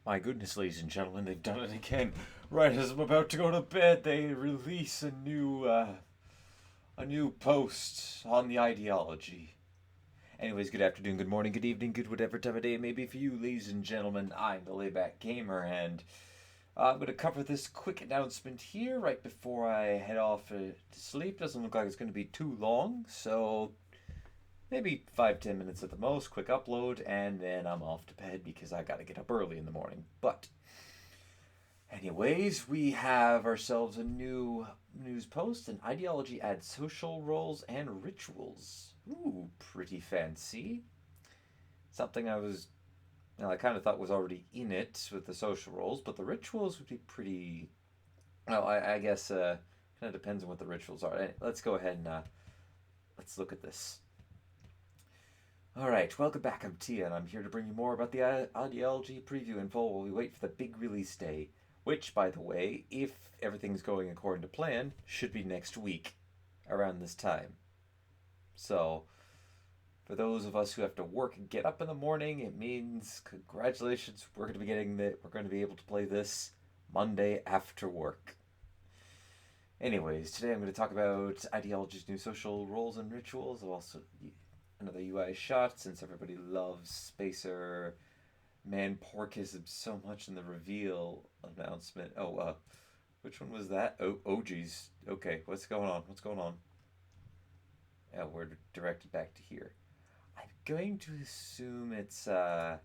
My goodness, ladies and gentlemen, they've done it again. Right as I'm about to go to bed, they release a new post on the ideology. Anyways, good afternoon, good morning, good evening, good whatever time of day it may be for you, ladies and gentlemen. I'm the Layback Gamer, and I'm going to cover this quick announcement here right before I head off to sleep. Doesn't look like it's going to be too long, so maybe 5-10 minutes at the most, quick upload, and then I'm off to bed because I gotta get up early in the morning. But, anyways, we have ourselves a new news post. An ideology adds social roles and rituals. Ooh, pretty fancy. Something I kind of thought was already in it with the social roles, but the rituals would be pretty. Well, I guess kind of depends on what the rituals are. Let's go ahead and let's look at this. Alright, welcome back. I'm Tia, and I'm here to bring you more about the ideology preview info while we wait for the big release day, which, by the way, if everything's going according to plan, should be next week around this time. So, for those of us who have to work and get up in the morning, it means congratulations, we're going to be able to play this Monday after work. Anyways, today I'm going to talk about ideology's new social roles and rituals. I'll also another UI shot since everybody loves Spacer Man Porkism so much in the reveal announcement. Which one was that? Oh geez. Okay, what's going on? What's going on? Oh, we're directed back to here. I'm going to assume it's oh,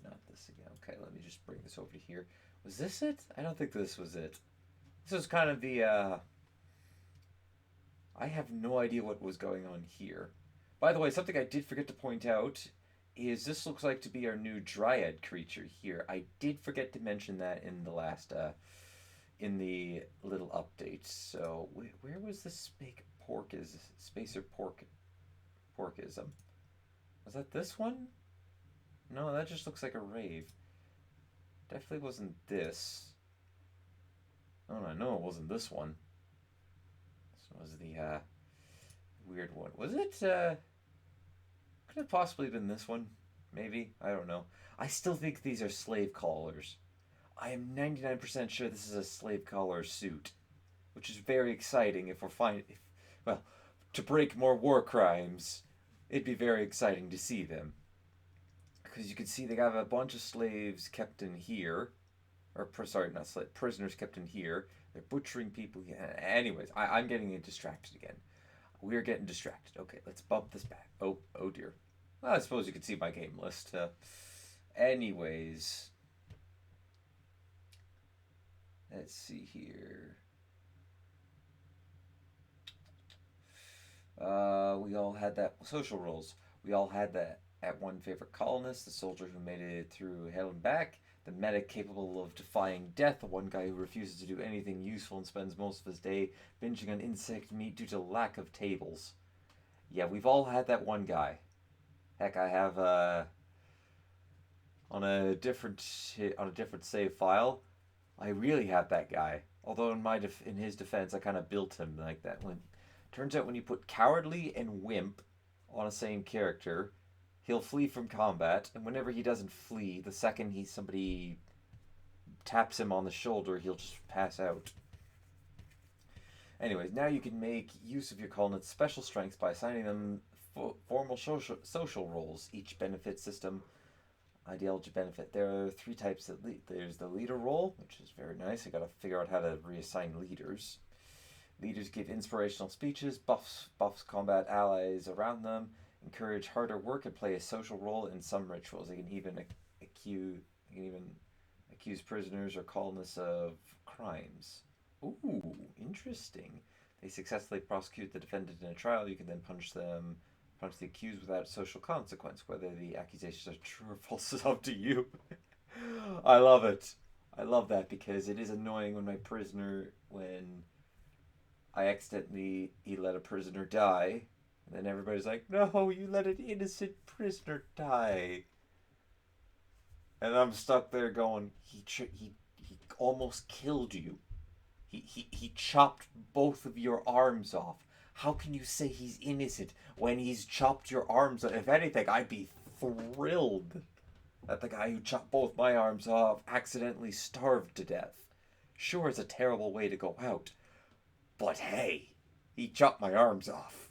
not this again. Okay, let me just bring this over to here. Was this it? I don't think this was it. This was kind of the I have no idea what was going on here. By the way, something I did forget to point out is this looks like to be our new Dryad creature here. I did forget to mention that in the last, in the little update. So, where was the Spacer Porkism? Was that this one? No, that just looks like a rave. Definitely wasn't this. Oh, I know it wasn't this one. Was the weird one. Was it could it possibly been this one? Maybe. I don't know. I still think these are slave collars. I am 99% sure this is a slave collar suit, which is very exciting if we're well, to break more war crimes, it'd be very exciting to see them. Because you can see they have a bunch of slaves kept in here, sorry, not slave, prisoners kept in here. They're butchering people. Yeah. Anyways, I'm getting distracted again. We're getting distracted. Okay, let's bump this back. Oh dear. Well, I suppose you can see my game list. Anyways, let's see here. We all had that social roles. We all had that at one favorite colonist, the soldier who made it through hell and back, the medic capable of defying death, the one guy who refuses to do anything useful and spends most of his day binging on insect meat due to lack of tables. Yeah, we've all had that one guy. Heck, I have on a different save file. I really have that guy. Although in his defense, I kind of built him like that. Turns out when you put cowardly and wimp on a same character, he'll flee from combat, and whenever he doesn't flee, the second somebody taps him on the shoulder, he'll just pass out. Anyways, now you can make use of your colonist's special strengths by assigning them formal social roles. Each benefit system, ideology benefit. There are three types. There's the leader role, which is very nice. I gotta figure out how to reassign leaders. Leaders give inspirational speeches, buffs combat allies around them, encourage harder work, and play a social role in some rituals. They can even accuse prisoners or colonists of crimes. Ooh, interesting. They successfully prosecute the defendant in a trial. You can then punch the accused without social consequence. Whether the accusations are true or false is up to you. I love it. I love that because it is annoying when I accidentally let a prisoner die. And then everybody's like, no, you let an innocent prisoner die. And I'm stuck there going, he almost killed you. He chopped both of your arms off. How can you say he's innocent when he's chopped your arms off? If anything, I'd be thrilled that the guy who chopped both my arms off accidentally starved to death. Sure, it's a terrible way to go out, but hey, he chopped my arms off.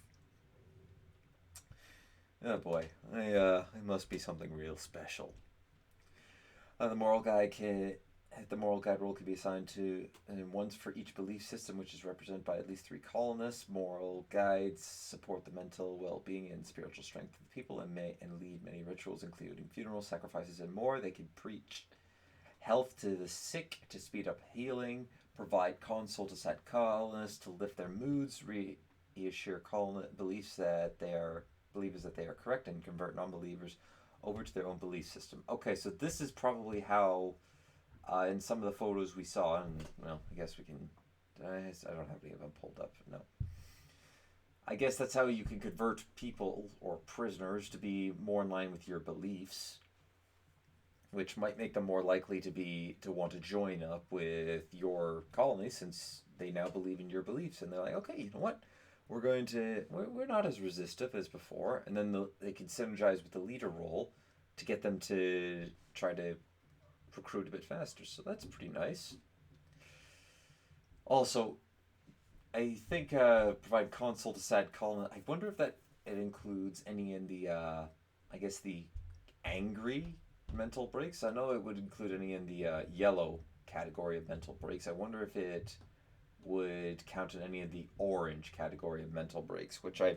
Oh boy, I must be something real special. The moral guide can the moral guide role can be assigned to once for each belief system, which is represented by at least 3 colonists. Moral guides support the mental well-being and spiritual strength of the people and lead many rituals, including funerals, sacrifices, and more. They can preach health to the sick to speed up healing, provide console to set colonists to lift their moods, reassure beliefs that they are believers that they are correct, and convert non-believers over to their own belief system. Okay, so this is probably how, in some of the photos we saw, and well, I guess we can. I don't have any of them pulled up. No. I guess that's how you can convert people or prisoners to be more in line with your beliefs, which might make them more likely to want to join up with your colony since they now believe in your beliefs, and they're like, okay, you know what? We're not as resistive as before, and then they can synergize with the leader role to get them to try to recruit a bit faster. So that's pretty nice. Also, I think provide console to sad colon. I wonder if that it includes any in the I guess the angry mental breaks. I know it would include any in the yellow category of mental breaks. I wonder if it would count in any of the orange category of mental breaks, which I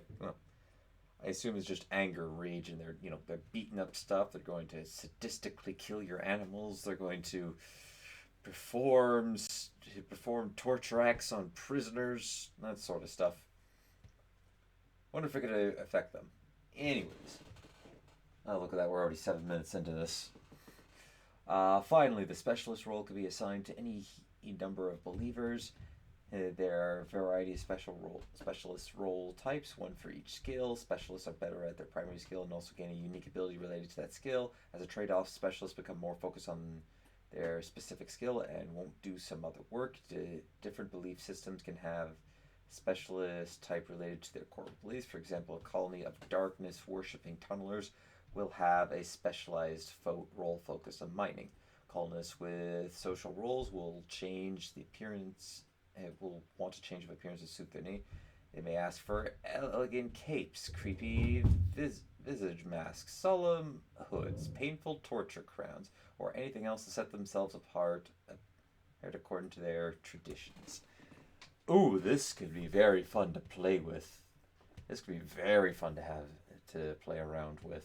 assume is just anger, rage, and they're beating up stuff. They're going to sadistically kill your animals. They're going to perform torture acts on prisoners, that sort of stuff. Wonder if it could affect them. Anyways, oh look at that, we're already 7 minutes into this. Finally, the specialist role could be assigned to any number of believers. There are a variety of specialist role types, one for each skill. Specialists are better at their primary skill and also gain a unique ability related to that skill. As a trade-off, specialists become more focused on their specific skill and won't do some other work. Different belief systems can have specialist type related to their core beliefs. For example, a colony of darkness worshipping tunnelers will have a specialized role focused on mining. Colonists with social roles will change the appearance. Will want to change of appearance to suit their need. They may ask for elegant capes, creepy visage masks, solemn hoods, painful torture crowns, or anything else to set themselves apart according to their traditions. Ooh, this could be very fun to play with. This could be very fun to play around with.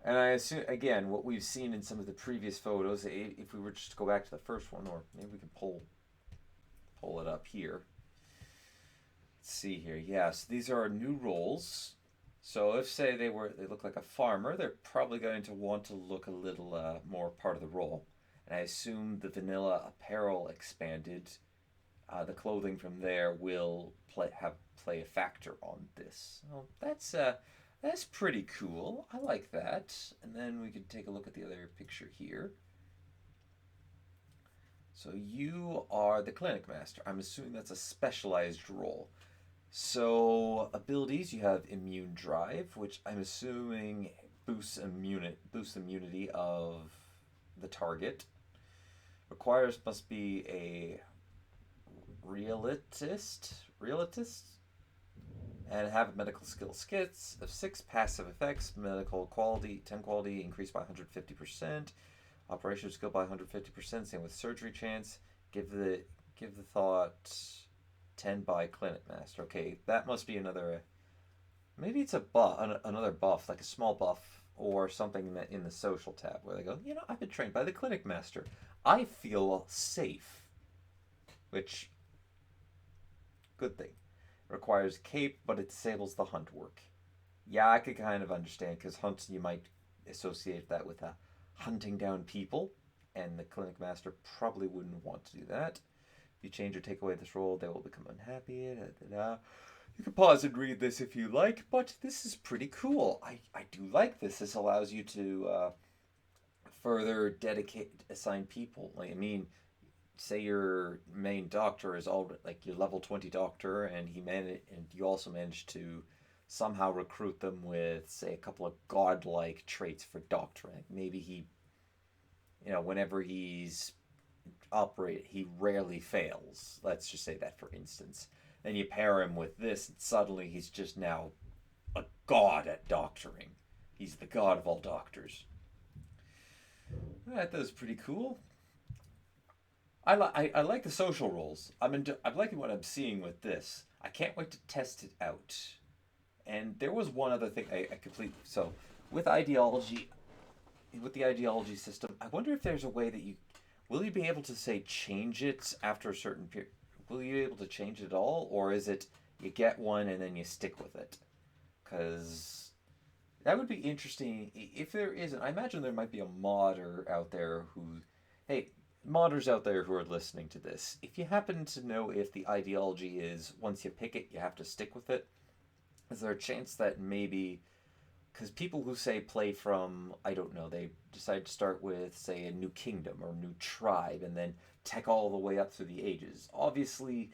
And I assume, again, what we've seen in some of the previous photos, if we were just to go back to the first one, or maybe we can pull it up here. Let's see here. Yes, these are our new roles. So if say they look like a farmer, they're probably going to want to look a little more part of the role. And I assume the vanilla apparel expanded, the clothing from there will play a factor on this. So that's pretty cool. I like that. And then we can take a look at the other picture here. So you are the clinic master. I'm assuming that's a specialized role. So abilities, you have immune drive, which I'm assuming boosts immunity of the target. Requires must be a realist, and have medical skill skits of 6 passive effects. Medical quality 10 quality increased by 150%. Operation skill by 150%. Same with surgery chance. Give the thought 10 by clinic master. Okay, that must be another. Maybe it's another buff, like a small buff or something in the social tab where they go, I've been trained by the clinic master. I feel safe, which good thing. Requires cape, but it disables the hunt work. Yeah, I could kind of understand because hunts you might associate that with hunting down people, and the clinic master probably wouldn't want to do that. If you change or take away this role, they will become unhappy. You can pause and read this if you like, but this is pretty cool. I do like this. This allows you to further assign people. Say your main doctor is all like your level 20 doctor, and and you also managed to somehow recruit them with, say, a couple of godlike traits for doctrine. Maybe he, whenever he's operate, he rarely fails. Let's just say that for instance. Then you pair him with this, and suddenly he's just now a god at doctoring. He's the god of all doctors. That was pretty cool. I like the social roles. I'm liking what I'm seeing with this. I can't wait to test it out. And there was one other thing I completely so with ideology with the ideology system. I wonder if there's a way that you will you be able to say change it after a certain period. Will you be able to change it at all, or is it you get one and then you stick with it? Because that would be interesting if there isn't. I imagine there might be a modder out there who, hey, modders out there who are listening to this. If you happen to know if the ideology is once you pick it, you have to stick with it, is there a chance that maybe because people who say play from I don't know they decide to start with say a new kingdom or a new tribe and then tech all the way up through the ages. Obviously,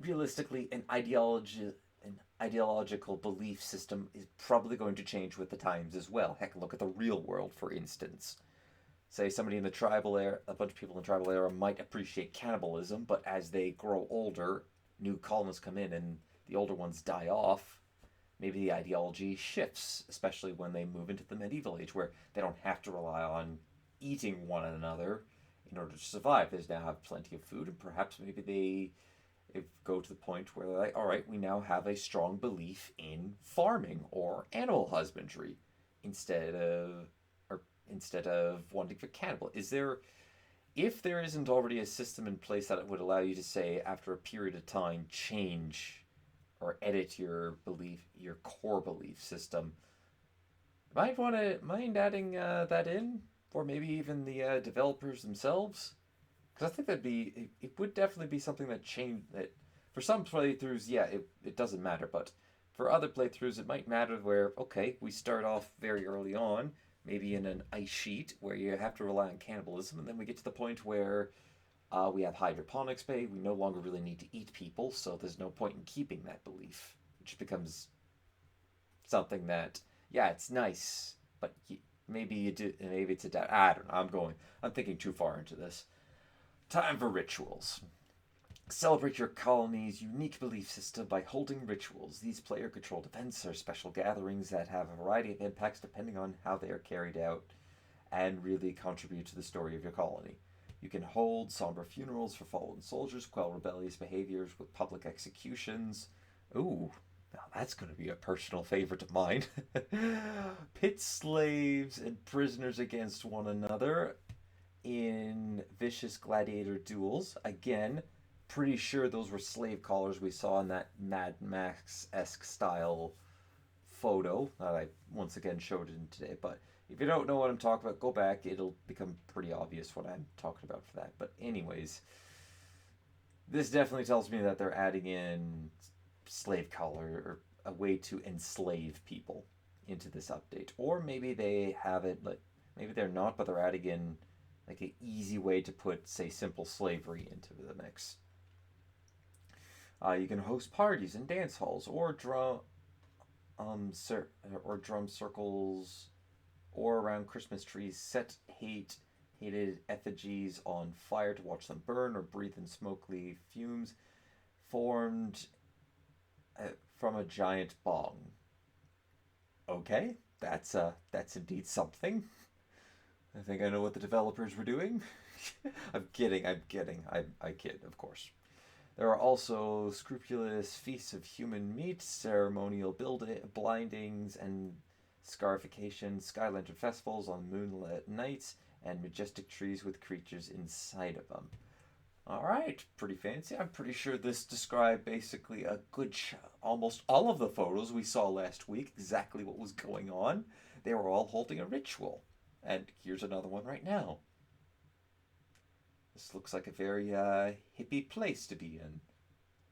realistically, an ideological belief system is probably going to change with the times as well. Heck, look at the real world, for instance. Say somebody in the tribal era, a bunch of people in the tribal era might appreciate cannibalism, but as they grow older, new colonists come in and the older ones die off. Maybe the ideology shifts, especially when they move into the medieval age where they don't have to rely on eating one another in order to survive. They now have plenty of food, and perhaps maybe they go to the point where they're like, all right, we now have a strong belief in farming or animal husbandry instead of instead of wanting for cannibal. Is there if there isn't already a system in place that would allow you to say after a period of time change or edit your belief, your core belief system, might want to mind adding that in, or maybe even the developers themselves, because I think it would definitely be something that changed that for some playthroughs, yeah, it doesn't matter, but for other playthroughs, it might matter where okay, we start off very early on, maybe in an ice sheet where you have to rely on cannibalism, and then we get to the point where we have hydroponics bay. We no longer really need to eat people, so there's no point in keeping that belief, which becomes something that, yeah, it's nice, but maybe you do. Maybe it's a. I don't know. I'm thinking too far into this. Time for rituals. Celebrate your colony's unique belief system by holding rituals. These player controlled events are special gatherings that have a variety of impacts depending on how they are carried out and really contribute to the story of your colony. You can hold somber funerals for fallen soldiers, quell rebellious behaviors with public executions. Ooh, now that's going to be a personal favorite of mine. Pit slaves and prisoners against one another in vicious gladiator duels. Again, pretty sure those were slave collars we saw in that Mad Max-esque style photo that I once again showed in today. But if you don't know what I'm talking about, go back. It'll become pretty obvious what I'm talking about for that. But anyways, this definitely tells me that they're adding in slave collar or a way to enslave people into this update. Or maybe they have it like maybe they're not, but they're adding in like an easy way to put say simple slavery into the mix. You can host parties and dance halls or drum circles or around Christmas trees. Set hated effigies on fire to watch them burn or breathe in smoky fumes formed from a giant bong. Okay, that's indeed something. I think I know what the developers were doing. I'm kidding. I kid, of course. There are also scrupulous feasts of human meat, ceremonial blindings and scarification, sky lantern festivals on moonlit nights, and majestic trees with creatures inside of them. All right, pretty fancy. I'm pretty sure this described basically almost all of the photos we saw last week, exactly what was going on. They were all holding a ritual. And here's another one right now. This looks like a very hippie place to be in.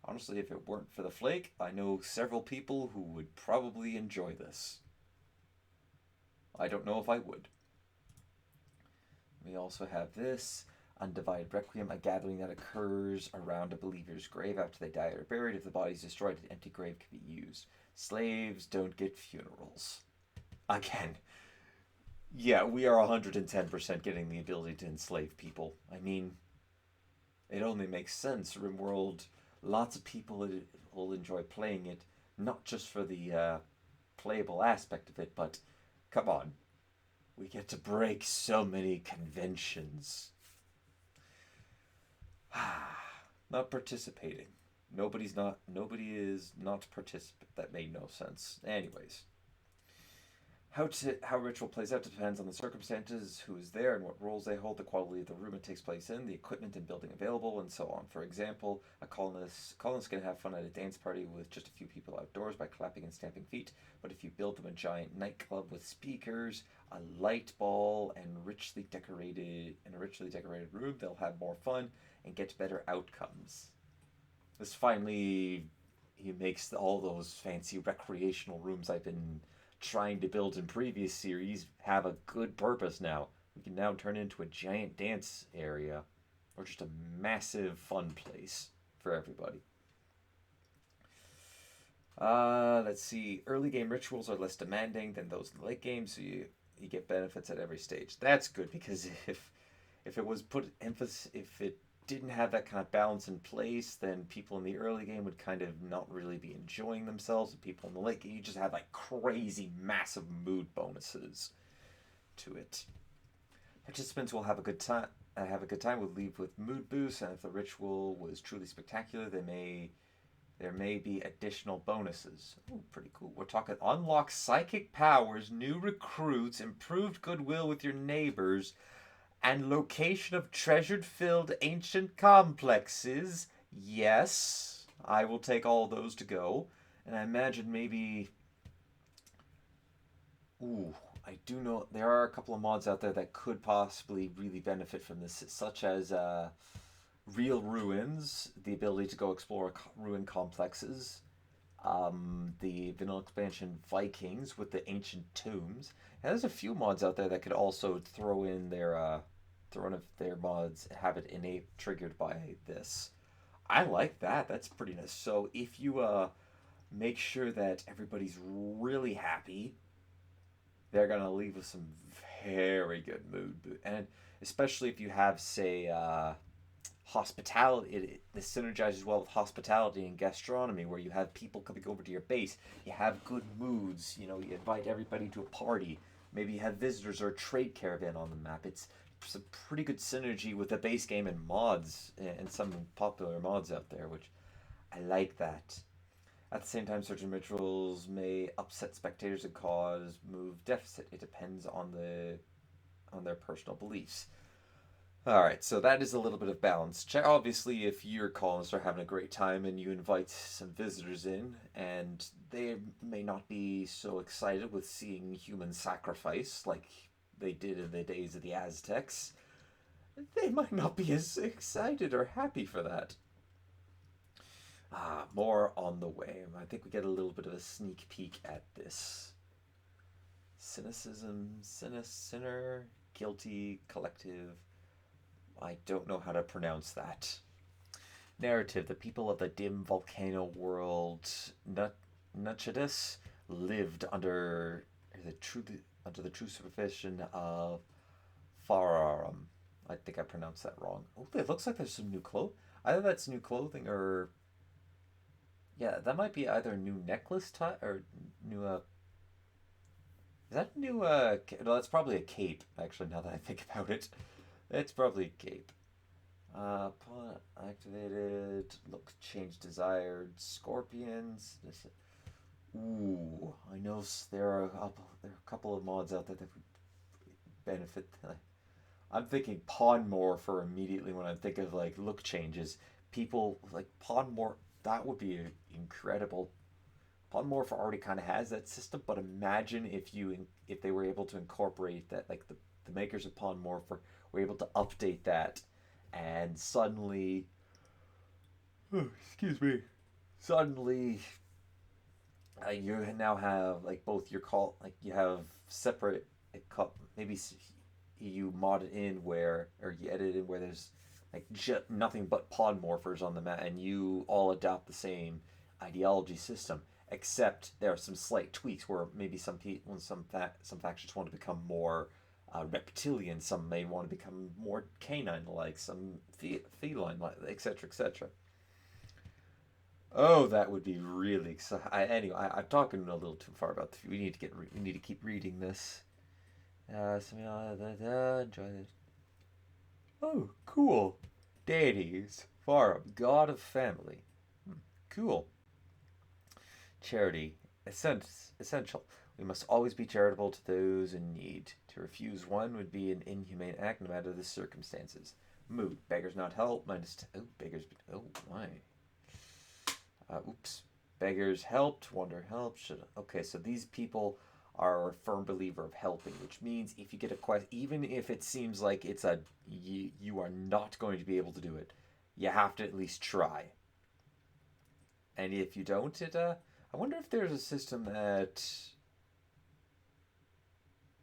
Honestly, if it weren't for the flake, I know several people who would probably enjoy this. I don't know if I would. We also have this Undivided Requiem, a gathering that occurs around a believer's grave after they die or are buried. If the body is destroyed, an empty grave can be used. Slaves don't get funerals. Again, yeah, we are 110% getting the ability to enslave people. I mean, it only makes sense. Rimworld, lots of people will enjoy playing it, not just for the playable aspect of it, but come on, we get to break so many conventions. Not participating. Nobody is not participant. That made no sense. Anyways, how ritual plays out depends on the circumstances, who is there, and what roles they hold, the quality of the room it takes place in, the equipment and building available, and so on. For example, a colonist can have fun at a dance party with just a few people outdoors by clapping and stamping feet. But if you build them a giant nightclub with speakers, a light ball, and a richly decorated room, they'll have more fun and get better outcomes. This finally he makes all those fancy recreational rooms I've been trying to build in previous series have a good purpose now. We can now turn it into a giant dance area or just a massive fun place for everybody. Let's see. Early game rituals are less demanding than those in the late game, so you get benefits at every stage. That's good because if it was put emphasis if it didn't have that kind of balance in place, then people in the early game would kind of not really be enjoying themselves. And people in the late game, you just have like crazy, massive mood bonuses to it. Participants will have a good time. Will leave with mood boosts, and if the ritual was truly spectacular, there may be additional bonuses. Oh, pretty cool. We're talking unlock psychic powers, new recruits, improved goodwill with your neighbors, and location of treasured filled ancient complexes. Yes, I will take all those to go. And I imagine maybe. Ooh, I do know there are a couple of mods out there that could possibly really benefit from this, such as Real Ruins, the ability to go explore ruin complexes, the vanilla expansion Vikings with the ancient tombs. And there's a few mods out there that could also throw in their mods have it innate triggered by this. I like that. That's pretty nice. So if you make sure that everybody's really happy, they're gonna leave with some very good mood, and especially if you have say hospitality, this synergizes well with hospitality and gastronomy, where you have people coming over to your base. You have good moods. You invite everybody to a party. Maybe you have visitors or a trade caravan on the map. It's some pretty good synergy with the base game and mods and some popular mods out there, which I like that. At the same time, certain rituals may upset spectators and cause move deficit. It depends on their personal beliefs. All right, so that is a little bit of balance. Obviously, if your colonists are having a great time and you invite some visitors in, and they may not be so excited with seeing human sacrifice like they did in the days of the Aztecs, they might not be as excited or happy for that. More on the way. I think we get a little bit of a sneak peek at this. Sinner, guilty, collective. I don't know how to pronounce that. Narrative: the people of the dim volcano world Nutchidus lived under the true supervision of Fararum. I think I pronounced that wrong. Oh, it looks like there's some new clothes. Either that's new clothing or yeah, that might be either new necklace tie or new is that new no, that's probably a cape actually now that I think about it. It's probably a cape. Activated. Look, change desired. Scorpions. Ooh, I know there are a couple of mods out there that would benefit. I'm thinking Pawn Morpher immediately when I think of like look changes. People like Pawn Morpher. That would be incredible. Pawn Morpher already kind of has that system, but imagine if they were able to incorporate that, like the makers of Pawn Morpher were able to update that, and suddenly, oh, excuse me, suddenly you now have like both your call like you have separate maybe you mod it in where or you edit in where there's like nothing but pawn morphers on the map and you all adopt the same ideology system except there are some slight tweaks where maybe some people, some factions want to become more reptilian, some may want to become more canine-like, some feline-like, etc., etc. Oh, that would be really exciting. Anyway, I'm talking a little too far about the. We need to keep reading this. Enjoy this. Oh, cool. Deities, Farum, god of family. Cool. Charity, essential. We must always be charitable to those in need. To refuse one would be an inhumane act, no matter the circumstances. Mood, beggars not help. Oh, beggars. Oh, my. Oops. Beggars helped. Wonder help. Okay, so these people are a firm believer of helping, which means if you get a quest, even if it seems like you are not going to be able to do it, you have to at least try. And if you don't, I wonder if there's a system that.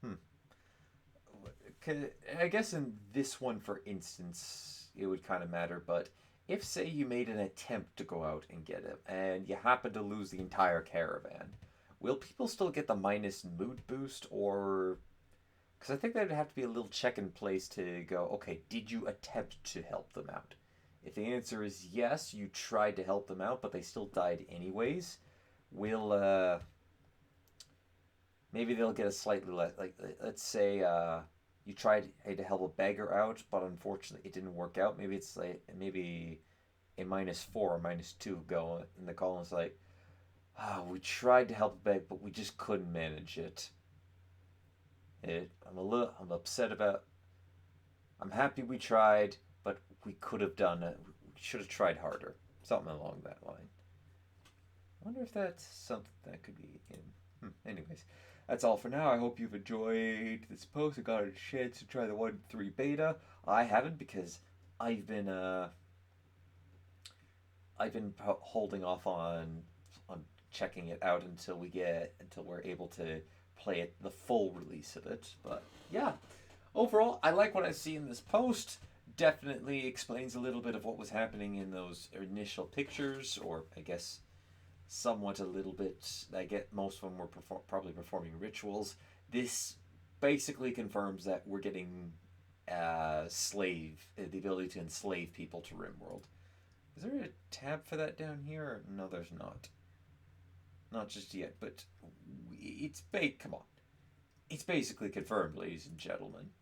Hmm. I guess in this one, for instance, it would kind of matter. But if, say, you made an attempt to go out and get it, and you happen to lose the entire caravan, will people still get the minus mood boost, or because I think there'd have to be a little check in place to go, okay, did you attempt to help them out? If the answer is yes, you tried to help them out, but they still died anyways, will maybe they'll get a slightly less, like, let's say you tried to help a beggar out, but unfortunately it didn't work out. Maybe it's like maybe a -4 or -2 go in the column. It's like, we tried to help a beggar, but we just couldn't manage it. I'm upset about. I'm happy we tried, but we could have done it. We should have tried harder. Something along that line. I wonder if that's something that could be in. Anyways, that's all for now. I hope you've enjoyed this post. I got a chance to try the 1.3 beta. I haven't because I've been holding off on checking it out until we're able to play it, the full release of it. But yeah, overall, I like what I see in this post. Definitely explains a little bit of what was happening in those initial pictures, or I guess somewhat a little bit. I get most of them were probably performing rituals. This basically confirms that we're getting the ability to enslave people to Rimworld. Is there a tab for that down here? No, there's not. Not just yet, but come on. It's basically confirmed, ladies and gentlemen.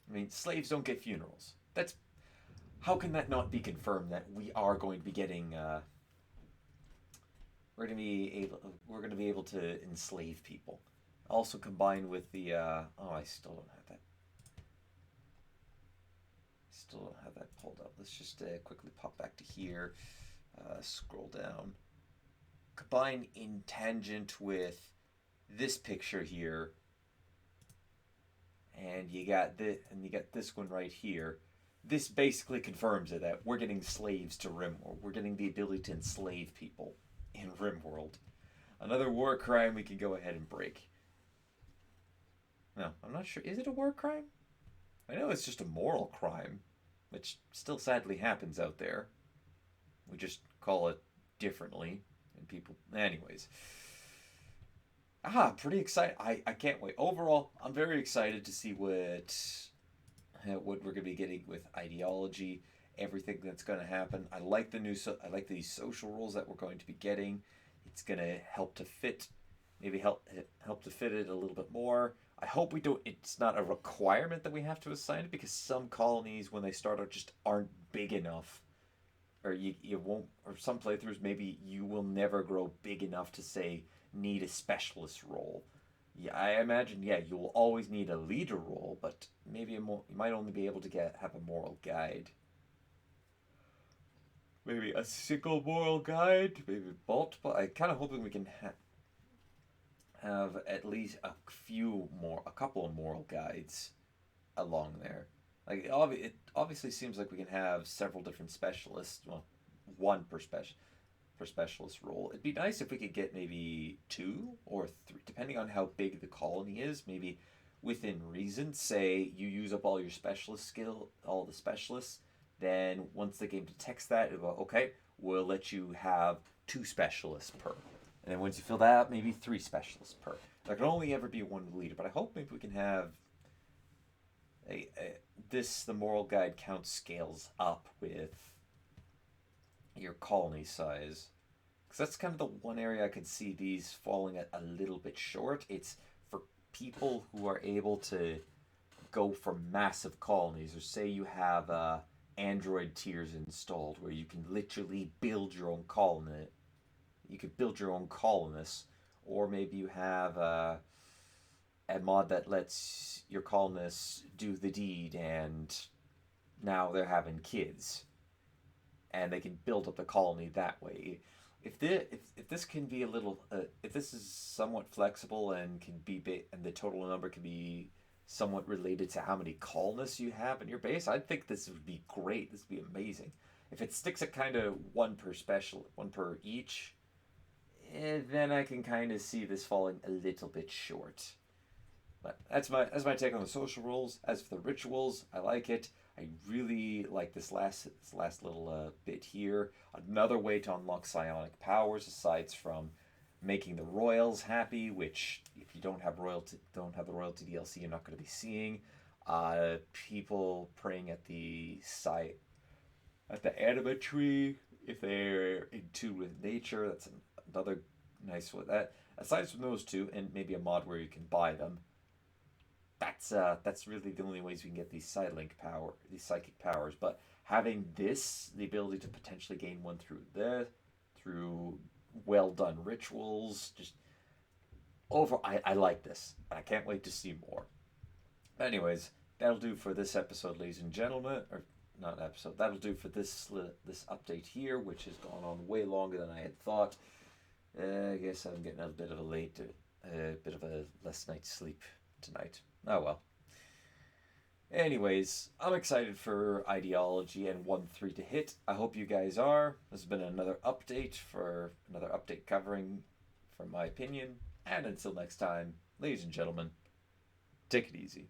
I mean, slaves don't get funerals. That's how can that not be confirmed that we are going to be getting we're going to be able to enslave people. Also combined with the I still don't have that. Still don't have that pulled up. Let's just quickly pop back to here. Scroll down. Combine in tangent with this picture here, and you got this one right here. This basically confirms it, that we're getting slaves to Rimworld. We're getting the ability to enslave people in Rimworld. Another war crime we can go ahead and break. No, I'm not sure. Is it a war crime? I know it's just a moral crime, which still sadly happens out there. We just call it differently, and people. Anyways. Pretty excited. I can't wait. Overall, I'm very excited to see what we're going to be getting with ideology, everything that's going to happen. I like I like these social rules that we're going to be getting. It's going to help to fit, maybe help to fit it a little bit more. I hope we don't. It's not a requirement that we have to assign it, because some colonies when they start out just aren't big enough, or you won't, or some playthroughs maybe you will never grow big enough to say need a specialist role. Yeah, I imagine, yeah, you will always need a leader role, but maybe you might only be able to have a moral guide. Maybe a single moral guide, maybe multiple. I kind of hoping we can have at least a couple of moral guides along there. Like it obviously seems like we can have several different specialists. Well, one per specialist role. It'd be nice if we could get maybe 2 or 3, depending on how big the colony is. Maybe within reason. Say you use up all your specialist skill, all the specialists. Then once the game detects that, it'll go, okay, we'll let you have 2 specialists per. And then once you fill that up, maybe 3 specialists per. There can only ever be 1 leader, but I hope maybe we can have this. The moral guide count scales up with your colony size, because that's kind of the one area I could see these falling a little bit short. It's for people who are able to go for massive colonies, or say you have Android tiers installed where you can literally build your own colony. You could build your own colonists, or maybe you have a mod that lets your colonists do the deed, and now they're having kids, and they can build up the colony that way. If this can be a little, if this is somewhat flexible and can be and the total number can be somewhat related to how many colonists you have in your base, I think this would be great. This would be amazing. If it sticks at kind of one per each, then I can kind of see this falling a little bit short. But that's my take on the social rules. As for the rituals, I like it. I really like this last little bit here. Another way to unlock psionic powers, aside from making the royals happy, which if you don't have the royalty DLC, you're not going to be seeing. People praying at the site at the anima tree if they're in tune with nature. That's another nice one. That aside from those two, and maybe a mod where you can buy them, that's really the only ways we can get these these psychic powers. But having the ability to potentially gain one through well done rituals, just I like this. I can't wait to see more. Anyways, that'll do for this episode, ladies and gentlemen. Or not episode. That'll do for this update here, which has gone on way longer than I had thought. I guess I'm getting a bit of a less night's sleep tonight. Oh well. Anyways, I'm excited for Ideology and 1-3 to hit. I hope you guys are. This has been another update covering from my opinion. And until next time, ladies and gentlemen, take it easy.